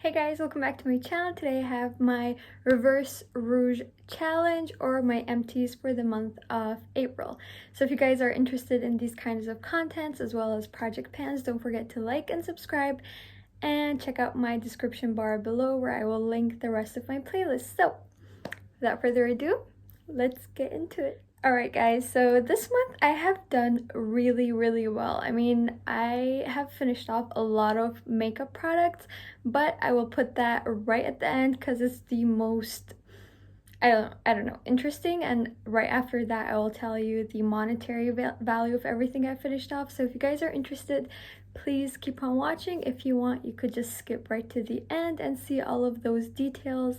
Hey guys, welcome back to my channel. Today I have my reverse rouge challenge, or my empties for the month of April. So if you guys are interested in these kinds of contents as well as project pans, don't forget to like and subscribe and check out my description bar below where I will link the rest of my playlist. So without further ado, let's get into it. Alright guys, so this month I have done really well. I mean, I have finished off a lot of makeup products, but I will put that right at the end because it's the most, I don't know, interesting, and right after that I will tell you the monetary value of everything I finished off. So if you guys are interested, please keep on watching. If you want, you could just skip right to the end and see all of those details.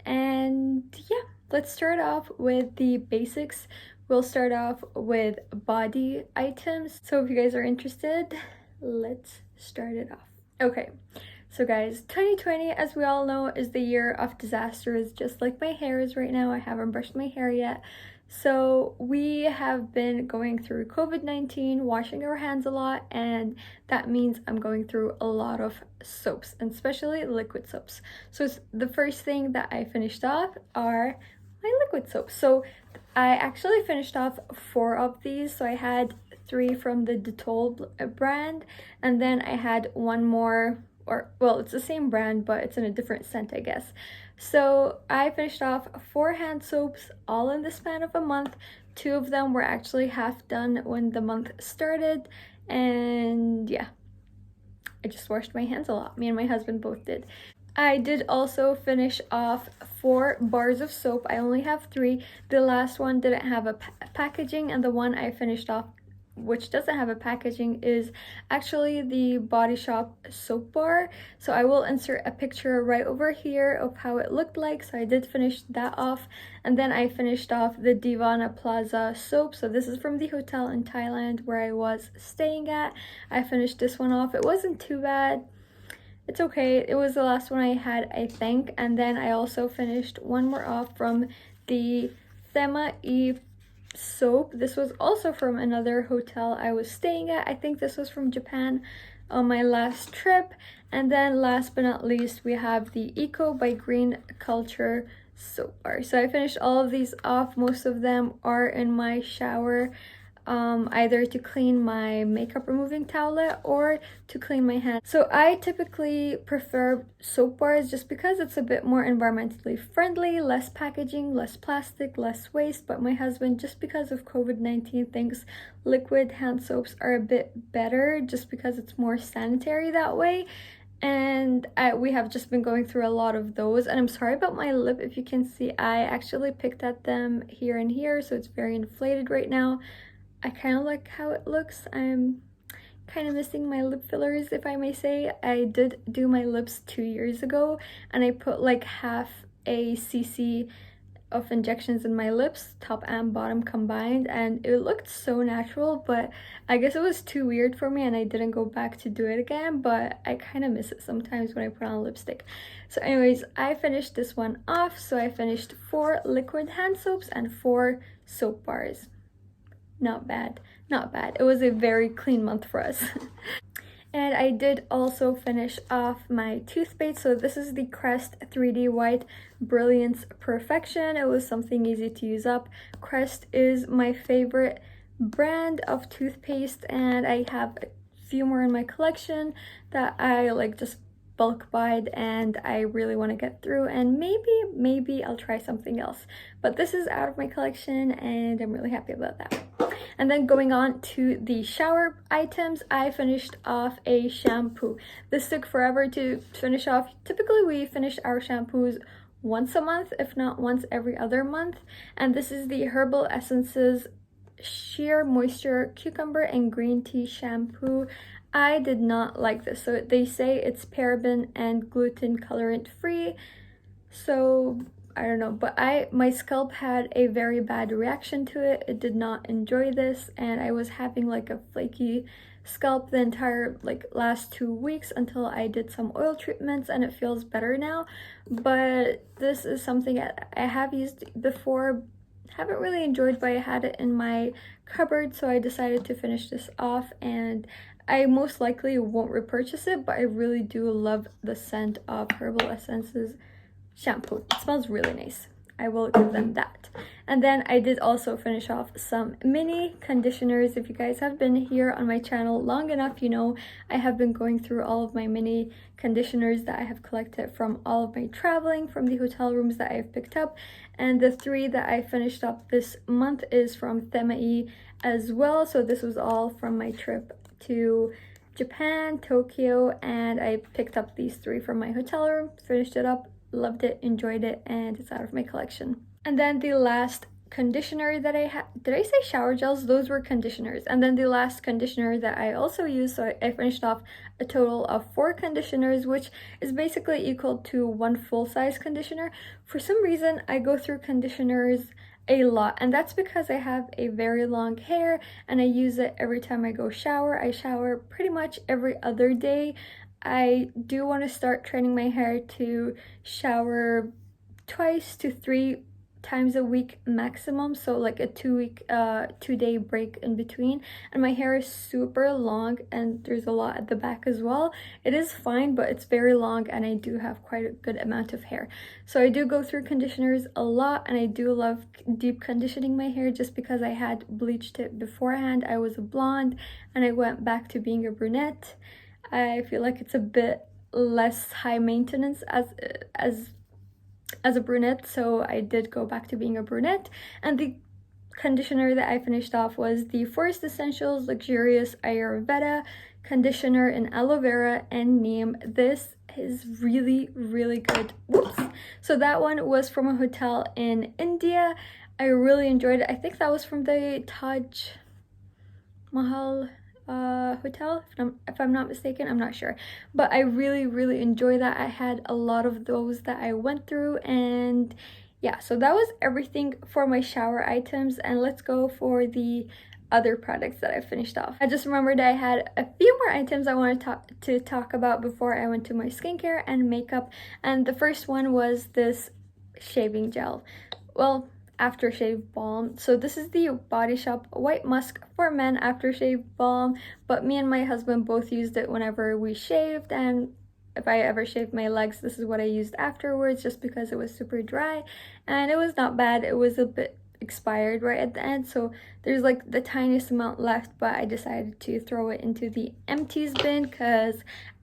And yeah, let's start off with the basics. We'll start off with body items. So if you guys are interested, let's start it off. Okay, so guys, 2020, as we all know, is the year of disasters, just like my hair is right now. I haven't brushed my hair yet. So we have been going through COVID-19, washing our hands a lot, and that means I'm going through a lot of soaps, and especially liquid soaps. So the first thing that I finished off are my liquid soaps. So I actually finished off 4 of these. So I had 3 from the Dettol brand, and then I had one more, or well, it's the same brand but it's in a different scent, I guess. So I finished off 4 hand soaps all in the span of a month. 2 of them were actually half done when the month started, and yeah, I just washed my hands a lot. Me and my husband both did. I did also finish off 4 bars of soap. I only have 3. The last one didn't have a packaging, and the one I finished off, which doesn't have a packaging, is actually the Body Shop soap bar. So I will insert a picture right over here of how it looked like. So I did finish that off, and then I finished off the Divana Plaza soap. So this is from the hotel in Thailand where I was staying at. I finished this one off. It wasn't too bad. It's okay. It was the last one I had, I think. And then I also finished one more off from the Thema E soap. This was also from another hotel I was staying at. I think this was from Japan on my last trip. And then last but not least, we have the Eco by Green Culture soap bar. So I finished all of these off. Most of them are in my shower, either to clean my makeup removing towelette or to clean my hands. So I typically prefer soap bars just because it's a bit more environmentally friendly, less packaging, less plastic, less waste. But my husband, just because of COVID-19, thinks liquid hand soaps are a bit better just because it's more sanitary that way. And we have just been going through a lot of those. And I'm sorry about my lip. If you can see, I actually picked at them here and here, so it's very inflated right now. I kind of like how it looks. I'm kind of missing my lip fillers, if I may say. I did do my lips 2 years ago, and I put like half a cc of injections in my lips, top and bottom combined, and it looked so natural, but I guess it was too weird for me and I didn't go back to do it again. But I kind of miss it sometimes when I put on lipstick. So anyways, I finished this one off. So I finished 4 liquid hand soaps and 4 soap bars. Not bad, not bad. It was a very clean month for us. And I did also finish off my toothpaste. So this is the Crest 3D White Brilliance Perfection. It was something easy to use up. Crest is my favorite brand of toothpaste, and I have a few more in my collection that I like just bulk buyed, and I really want to get through, and maybe I'll try something else. But this is out of my collection and I'm really happy about that. And then going on to the shower items, I finished off a shampoo. This took forever to finish off. Typically we finish our shampoos once a month, if not once every other month. And this is the Herbal Essences Sheer Moisture Cucumber and Green Tea Shampoo. I did not like this. So they say it's paraben and gluten colorant free. So I don't know, but my scalp had a very bad reaction to it. It did not enjoy this, and I was having like a flaky scalp the entire last 2 weeks until I did some oil treatments, and it feels better now. But this is something I have used before, haven't really enjoyed, but I had it in my cupboard, so I decided to finish this off. And I most likely won't repurchase it, but I really do love the scent of Herbal Essences shampoo. It smells really nice. I will give them that. And then I did also finish off some mini conditioners. If you guys have been here on my channel long enough, you know I have been going through all of my mini conditioners that I have collected from all of my traveling, from the hotel rooms that I've picked up. And the 3 that I finished up this month is from Themai as well. So this was all from my trip to Japan, Tokyo, and I picked up these 3 from my hotel room, finished it up, loved it, enjoyed it, and it's out of my collection. And then the last conditioner that I had, did I say shower gels? Those were conditioners. And then the last conditioner that I also used, so I finished off a total of 4 conditioners, which is basically equal to 1 full-size conditioner. For some reason, I go through conditioners a lot, and that's because I have a very long hair and I use it every time I go shower. I shower pretty much every other day. I do want to start training my hair to shower 2 to 3 times a week maximum, so like a 2-day break in between. And my hair is super long and there's a lot at the back as well. It is fine, but it's very long and I do have quite a good amount of hair, so I do go through conditioners a lot. And I do love deep conditioning my hair just because I had bleached it beforehand. I was a blonde and I went back to being a brunette. I feel like it's a bit less high maintenance as a brunette, so I did go back to being a brunette. And the conditioner that I finished off was the Forest Essentials Luxurious Ayurveda Conditioner in Aloe Vera and Neem. This is really, really good. Whoops. So that one was from a hotel in India. I really enjoyed it. I think that was from the Taj Mahal hotel, if I'm not mistaken. I'm not sure, but I really enjoy that. I had a lot of those that I went through. And yeah, so that was everything for my shower items. And let's go for the other products that I finished off. I just remembered I had a few more items I wanted to talk about before I went to my skincare and makeup. And the first one was this shaving gel, well, aftershave balm. So this is the Body Shop White Musk for Men aftershave balm, but me and my husband both used it whenever we shaved, and if I ever shaved my legs, this is what I used afterwards, just because it was super dry. And it was not bad. It was a bit expired right at the end, so there's like the tiniest amount left, but I decided to throw it into the empties bin because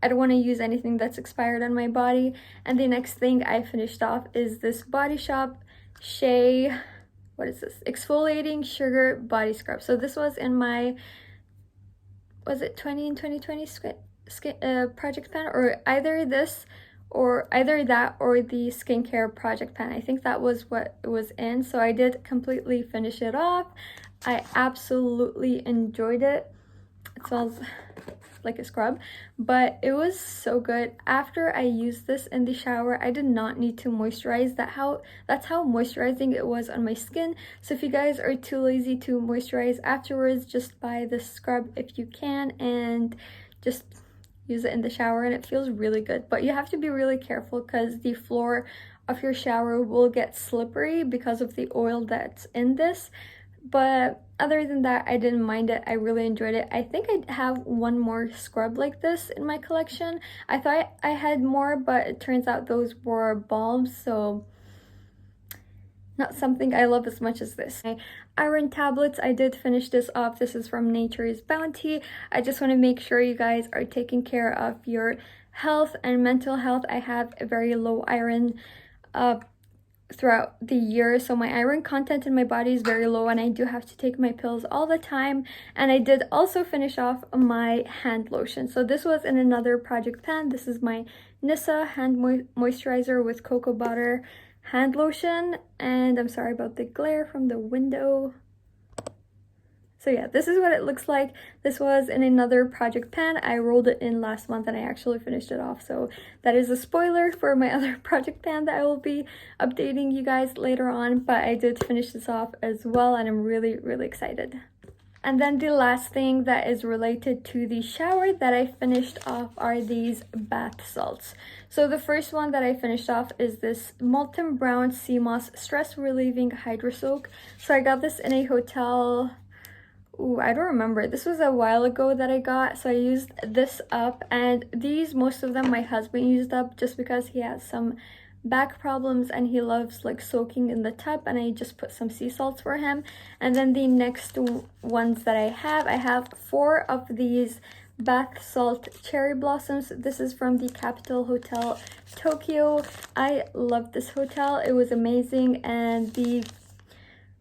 I don't want to use anything that's expired on my body. And the next thing I finished off is this Body Shop Shea, what is this, exfoliating sugar body scrub. So this was in my, was it 20 and 2020 project pan, or either this or either that or the skincare project pan. I think that was what it was in. So I did completely finish it off. I absolutely enjoyed it. It smells like a scrub, but it was so good. After I used this in the shower, I did not need to moisturize. That's how moisturizing it was on my skin. So if you guys are too lazy to moisturize afterwards, just buy this scrub if you can and just use it in the shower, and it feels really good. But you have to be really careful because the floor of your shower will get slippery because of the oil that's in this. But other than that, I didn't mind it. I really enjoyed it. I think I have one more scrub like this in my collection. I thought I had more, but it turns out those were balms, so not something I love as much as this. My iron tablets, I did finish this off. This is from Nature's Bounty. I just want to make sure you guys are taking care of your health and mental health. I have a very low iron throughout the year, so my iron content in my body is very low and I do have to take my pills all the time. And I did also finish off my hand lotion. So this was in another project pan. This is my Nissa hand moisturizer with cocoa butter hand lotion, and I'm sorry about the glare from the window. So yeah, this is what it looks like. This was in another project pan. I rolled it in last month and I actually finished it off. So that is a spoiler for my other project pan that I will be updating you guys later on. But I did finish this off as well and I'm really excited. And then the last thing that is related to the shower that I finished off are these bath salts. So the first one that I finished off is this Molten Brown Sea Moss Stress Relieving Hydro Soak. So I got this in a hotel Ooh, I don't remember. This was a while ago that I got, so I used this up, and these, most of them my husband used up just because he has some back problems and he loves like soaking in the tub, and I just put some sea salts for him. And then the next ones that I have 4 of these bath salt cherry blossoms. This is from the Capitol Hotel Tokyo. I love this hotel. It was amazing, and the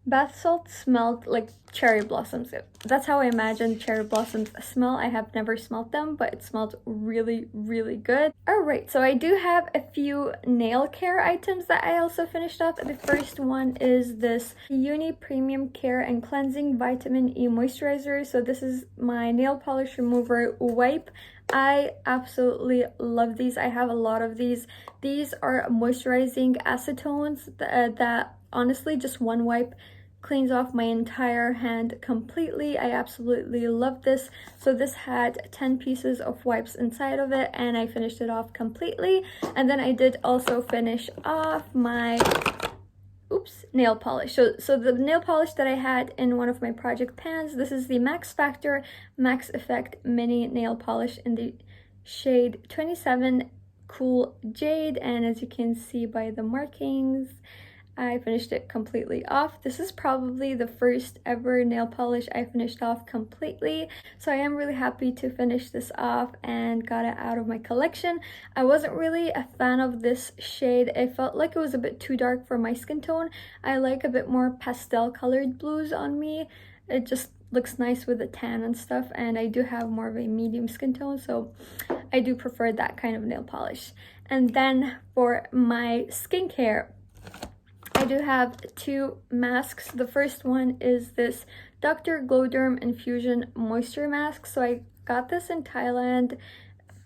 bath salt smelled like cherry blossoms. That's how I imagine cherry blossoms smell. I have never smelled them, but it smelled really, really good. Alright, so I do have a few nail care items that I also finished up. The first one is this Uni Premium Care and Cleansing Vitamin E Moisturizer. So this is my nail polish remover wipe. I absolutely love these. I have a lot of these. These are moisturizing acetones that honestly just one wipe cleans off my entire hand completely. I absolutely love this. So this had 10 pieces of wipes inside of it, and I finished it off completely. And then I did also finish off my nail polish. So the nail polish that I had in one of my project pans, this is the Max Factor Max Effect Mini Nail Polish in the shade 27 Cool Jade, and as you can see by the markings, I finished it completely off. This is probably the first ever nail polish I finished off completely, so I am really happy to finish this off and got it out of my collection. I wasn't really a fan of this shade. I felt like it was a bit too dark for my skin tone. I like a bit more pastel colored blues on me. It just looks nice with the tan and stuff, and I do have more of a medium skin tone, so I do prefer that kind of nail polish. And then for my skincare, I do have 2 masks. The first one is this Dr. Glowderm Infusion Moisture Mask. So I got this in Thailand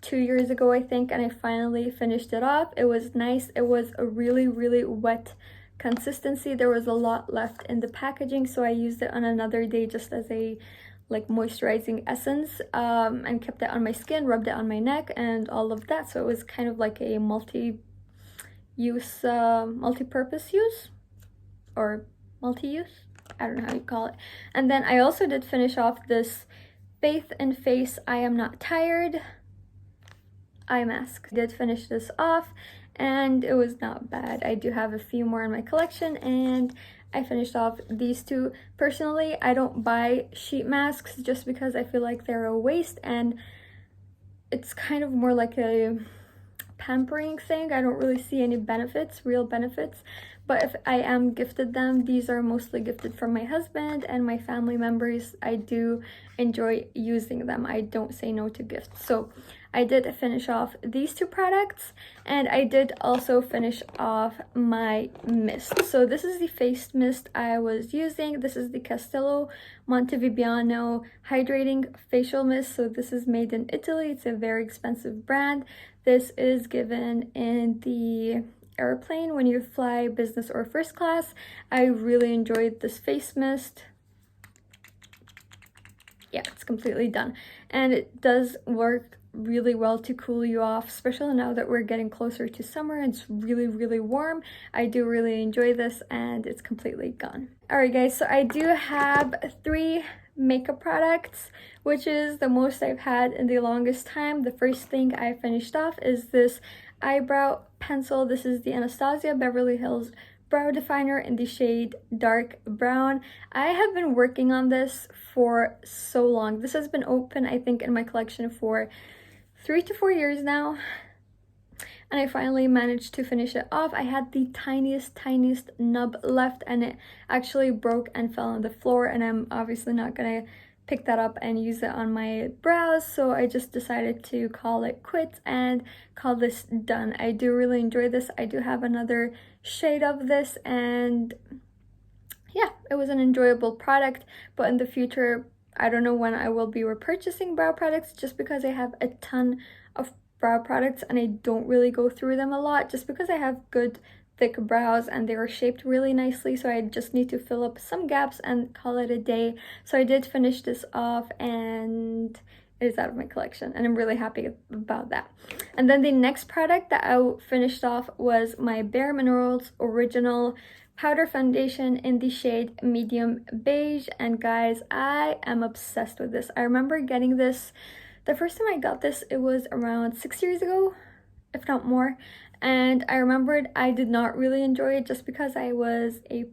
2 years ago, I think, and I finally finished it off. It was nice. It was a really, really wet consistency. There was a lot left in the packaging, so I used it on another day just as a like moisturizing essence, and kept it on my skin, rubbed it on my neck and all of that. So it was kind of like a multi-purpose use or multi-use, I don't know how you call it. And then I also did finish off this Faith and Face I Am Not Tired eye mask. I did finish this off and it was not bad. I do have a few more in my collection, and I finished off these 2. Personally, I don't buy sheet masks just because I feel like they're a waste, and it's kind of more like a pampering thing. I don't really see any real benefits, but if I am gifted them, these are mostly gifted from my husband and my family members. I do enjoy using them. I don't say no to gifts. So I did finish off these 2 products, and I did also finish off my mist. So this is the face mist I was using. This is the Castello Montevibiano Hydrating Facial Mist. So this is made in Italy. It's a very expensive brand. This is given in the airplane when you fly business or first class. I really enjoyed this face mist. Yeah, it's completely done, and it does work really well to cool you off, especially now that we're getting closer to summer and it's really, really warm. I do really enjoy this, and it's completely gone. All right, guys, so I do have 3 makeup products, which is the most I've had in the longest time. The first thing I finished off is this eyebrow pencil. This is the Anastasia Beverly Hills Brow Definer in the shade Dark Brown. I have been working on this for so long. This has been open, I think, in my collection for 3 to 4 years now, and I finally managed to finish it off. I had the tiniest nub left, and it actually broke and fell on the floor, and I'm obviously not gonna pick that up and use it on my brows, so I just decided to call it quits and call this done. I do really enjoy this. I do have another shade of this, and yeah, it was an enjoyable product, but in the future, I don't know when I will be repurchasing brow products, just because I have a ton of brow products and I don't really go through them a lot, just because I have good thick brows and they are shaped really nicely, so I just need to fill up some gaps and call it a day. So I did finish this off, and it is out of my collection, and I'm really happy about that. And then the next product that I finished off was my Bare Minerals Original powder foundation in the shade medium beige, and guys, I am obsessed with this. I remember getting this, the first time I got this, it was around 6 years ago, if not more, and I remembered I did not really enjoy it just because I was a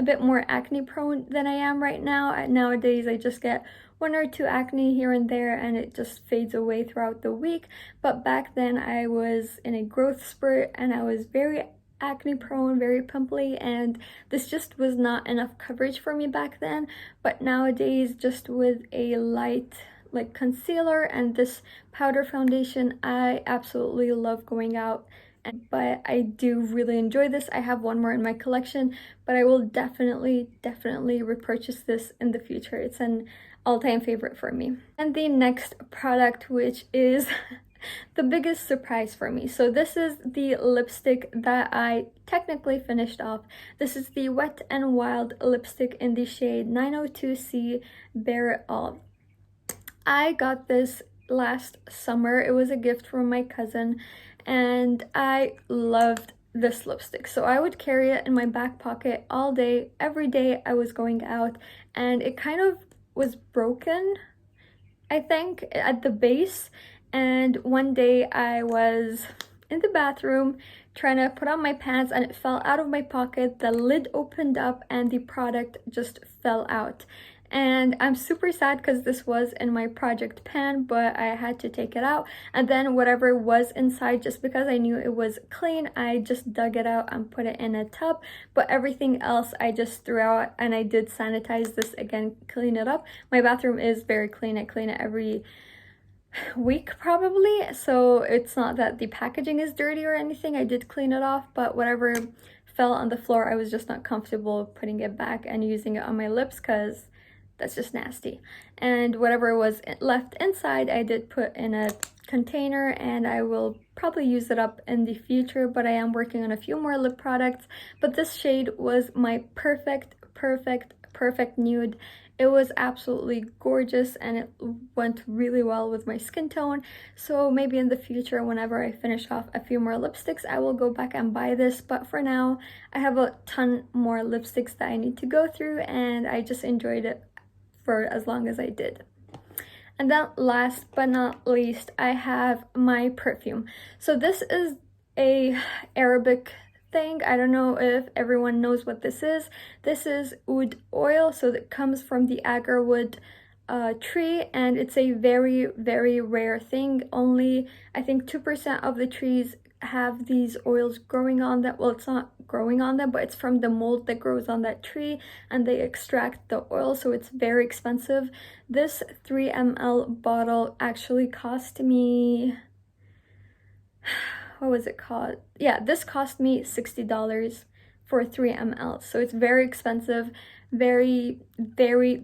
bit more acne prone than I am right now. Nowadays I just get 1 or 2 acne here and there and it just fades away throughout the week, but back then I was in a growth spurt and I was very acne prone, very pimply, and this just was not enough coverage for me back then. But nowadays, just with a light like concealer and this powder foundation, I absolutely love going out. But I do really enjoy this. I have one more in my collection, but I will definitely repurchase this in the future. It's an all-time favorite for me. And the next product, which is the biggest surprise for me. So this is the lipstick that I technically finished off. This is the Wet n Wild lipstick in the shade 902C Bare It All. I got this last summer. It was a gift from my cousin and I loved this lipstick. So I would carry it in my back pocket all day, every day I was going out, and it kind of was broken, I think, at the base. And one day I was in the bathroom trying to put on my pants and it fell out of my pocket. The lid opened up and the product just fell out. And I'm super sad because this was in my project pan, but I had to take it out. And then whatever was inside, just because I knew it was clean, I just dug it out and put it in a tub. But everything else I just threw out, and I did sanitize this again, clean it up. My bathroom is very clean. I clean it every week probably, so it's not that the packaging is dirty or anything. I did clean it off, but whatever fell on the floor, I was just not comfortable putting it back and using it on my lips because that's just nasty. And whatever was left inside, I did put in a container and I will probably use it up in the future, but I am working on a few more lip products. But this shade was my perfect nude. It was absolutely gorgeous and it went really well with my skin tone. So maybe in the future, whenever I finish off a few more lipsticks, I will go back and buy this. But for now, I have a ton more lipsticks that I need to go through, and I just enjoyed it for as long as I did. And then last but not least, I have my perfume. So this is a Arabic thing. I don't know if everyone knows what this is. This is oud oil, so it comes from the agarwood tree, and it's a very rare thing. Only I think 2% of the trees have these oils growing on them. Well, it's not growing on them, but it's from the mold that grows on that tree, and they extract the oil, so it's very expensive. This 3 ml bottle actually cost me, what was it called? Yeah, this cost me $60 for 3 ml, so it's very expensive. The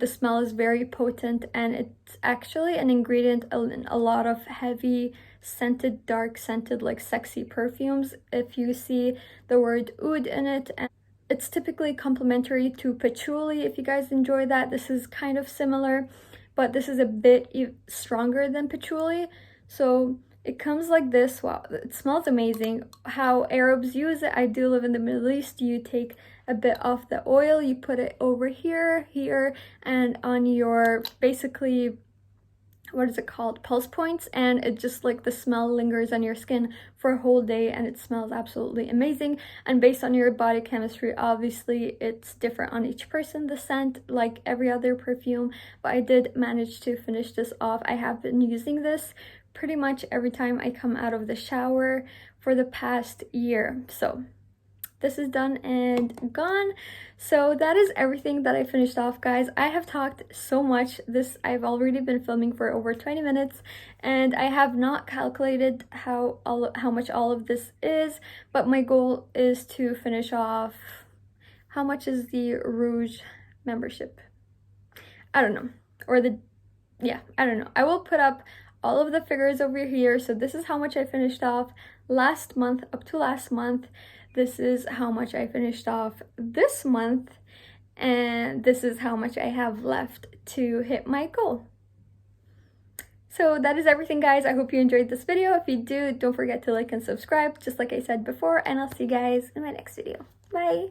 smell is very potent, and it's actually an ingredient in a lot of heavy scented, dark scented, like sexy perfumes. If you see the word oud in it, and it's typically complementary to patchouli. If you guys enjoy that, this is kind of similar, but this is a bit stronger than patchouli. So it comes like this. Wow, it smells amazing. How Arabs use it, I do live in the Middle East. You take a bit off the oil, you put it over here, and on your, basically, what is it called, pulse points, and it just like the smell lingers on your skin for a whole day, and it smells absolutely amazing. And based on your body chemistry, obviously it's different on each person, the scent, like every other perfume, but I did manage to finish this off. I have been using this pretty much every time I come out of the shower for the past year. So this is done and gone. So that is everything that I finished off, guys. I have talked so much. I've already been filming for over 20 minutes, and I have not calculated how much all of this is, but my goal is to finish off, how much is the Rouge membership? I don't know. I don't know. I will put up all of the figures over here. So this is how much I finished off last month, up to last month. This is how much I finished off this month, and this is how much I have left to hit my goal. So that is everything, guys. I hope you enjoyed this video. If you do, don't forget to like and subscribe, just like I said before, and I'll see you guys in my next video. Bye!